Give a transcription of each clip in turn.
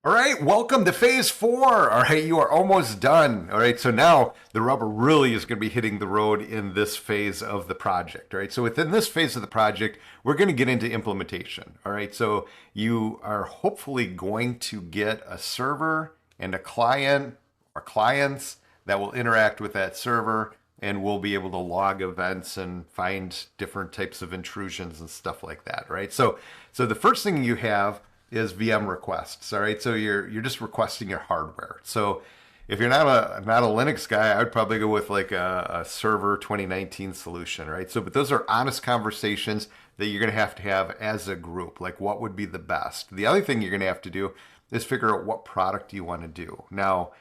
All right, welcome to phase four. All right, you are almost done. All right, so now the rubber really is going to be hitting the road in this phase of the project. All right, so within this phase of the project, we're going to get into implementation. All right, so you are hopefully going to get a server and a client or clients that will interact with that server, and we'll be able to log events and find different types of intrusions and stuff like that. Right, so the first thing you have is VM requests. All right, so you're just requesting your hardware. So if you're not a Linux guy, I would probably go with like a server 2019 solution, right? So, but those are honest conversations that you're going to have as a group. Like, what would be the best? The other thing you're going to have to do is figure out what product you want to do. Now,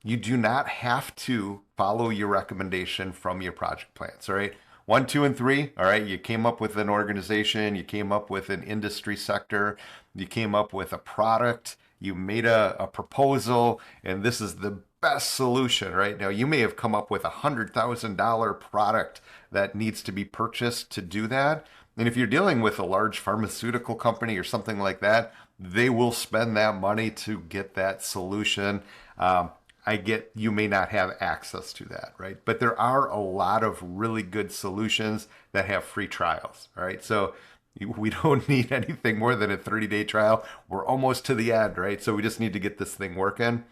you do not have to follow your recommendation from your project plans. All right. One, two, and three. All right. You came up with an organization, you came up with an industry sector, you came up with a product, you made a proposal, and this is the best solution, right? Now, you may have come up with $100,000 product that needs to be purchased to do that. And if you're dealing with a large pharmaceutical company or something like that, they will spend that money to get that solution. I get you may not have access to that, right? But there are a lot of really good solutions that have free trials, all right? So we don't need anything more than a 30-day trial. We're almost to the end, right? So we just need to get this thing working.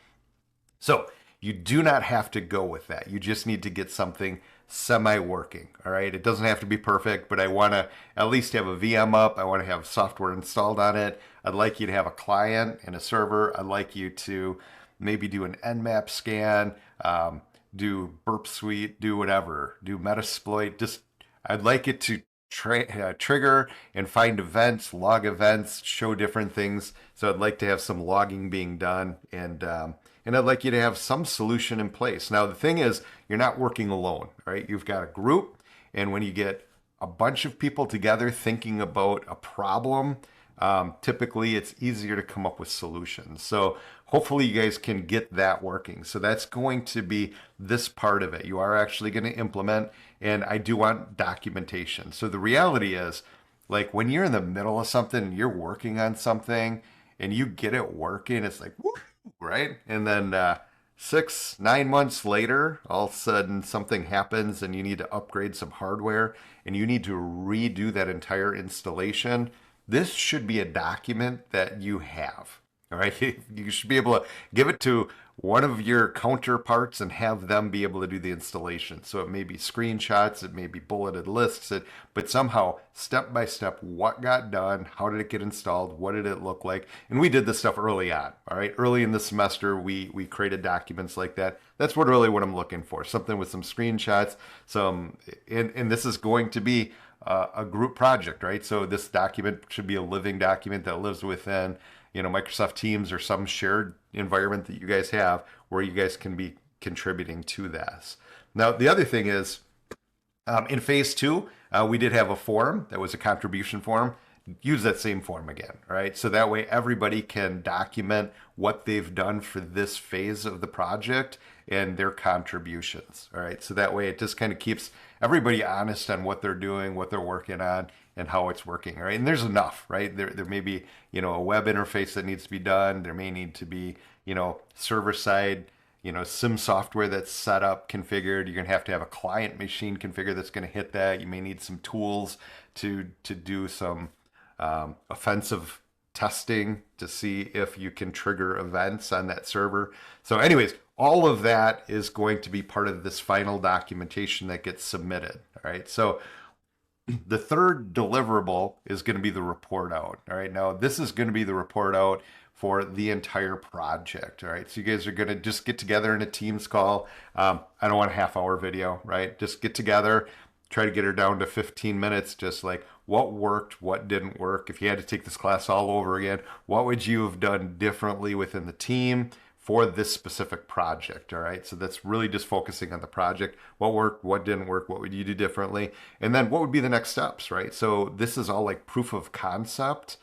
So you do not have to go with that. You just need to get something semi-working, all right? It doesn't have to be perfect, but I want to at least have a VM up. I want to have software installed on it. I'd like you to have a client and a server. I'd like you to maybe do an Nmap scan, do Burp Suite, do whatever, do Metasploit. Just I'd like it to trigger and find events, log events, show different things. So I'd like to have some logging being done, and I'd like you to have some solution in place. Now the thing is, you're not working alone, right? You've got a group, and when you get a bunch of people together thinking about a problem, typically it's easier to come up with solutions. So hopefully you guys can get that working. So that's going to be this part of it. You are actually going to implement, and I do want documentation. So the reality is, like when you're in the middle of something and you're working on something and you get it working, it's like, woo, right? And then 6, 9 months later, all of a sudden something happens and you need to upgrade some hardware and you need to redo that entire installation. This should be a document that you have, all right? You should be able to give it to one of your counterparts and have them be able to do the installation. So it may be screenshots, it may be bulleted lists, but somehow, step by step, what got done, how did it get installed, what did it look like? And we did this stuff early on, all right? Early in the semester, we created documents like that. That's really what I'm looking for, something with some screenshots, and this is going to be a group project, right? So this document should be a living document that lives within, Microsoft Teams or some shared environment that you guys have where you guys can be contributing to this. Now, the other thing is, in phase two, we did have a form that was a contribution form. Use that same form again, right? So that way everybody can document what they've done for this phase of the project and their contributions, all right? So that way it just kind of keeps everybody honest on what they're doing, what they're working on, and how it's working, right? And there's enough, right? There may be, a web interface that needs to be done. There may need to be, server side, SIM software that's set up, configured. You're gonna have to have a client machine configured that's gonna hit that. You may need some tools to do some offensive testing to see if you can trigger events on that server. So anyways, all of that is going to be part of this final documentation that gets submitted, all right? So the third deliverable is going to be the report out, all right? Now, this is going to be the report out for the entire project, all right? So you guys are going to just get together in a Teams call. I don't want a half-hour video, right? Just get together, try to get her down to 15 minutes, just like what worked, what didn't work. If you had to take this class all over again, what would you have done differently within the team for this specific project, all right? So that's really just focusing on the project. What worked, what didn't work, what would you do differently? And then what would be the next steps, right? So this is all like proof of concept.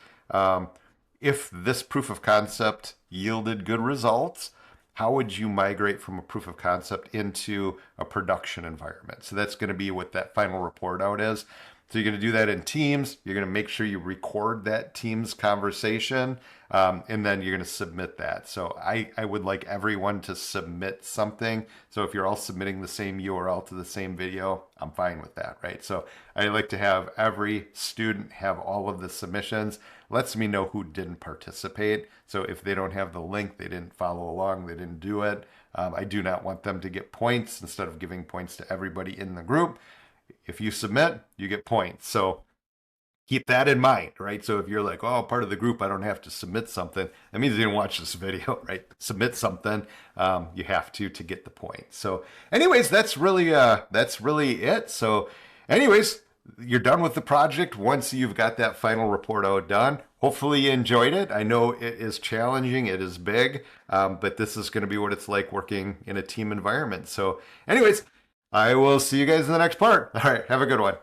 If this proof of concept yielded good results, how would you migrate from a proof of concept into a production environment? So that's going to be what that final report out is. So you're going to do that in Teams. You're going to make sure you record that Teams conversation, and then you're going to submit that. So I would like everyone to submit something. So if you're all submitting the same URL to the same video, I'm fine with that, right? So I like to have every student have all of the submissions. Lets me know who didn't participate. So if they don't have the link, they didn't follow along, they didn't do it. I do not want them to get points instead of giving points to everybody in the group. If you submit, you get points. So keep that in mind, right? So if you're like, oh, part of the group, I don't have to submit something. That means you didn't watch this video, right? Submit something. You have to get the point. So, anyways, that's really it. So, anyways, you're done with the project once you've got that final report out done. Hopefully you enjoyed it. I know it is challenging, it is big, but this is going to be what it's like working in a team environment. So, anyways, I will see you guys in the next part. All right, have a good one.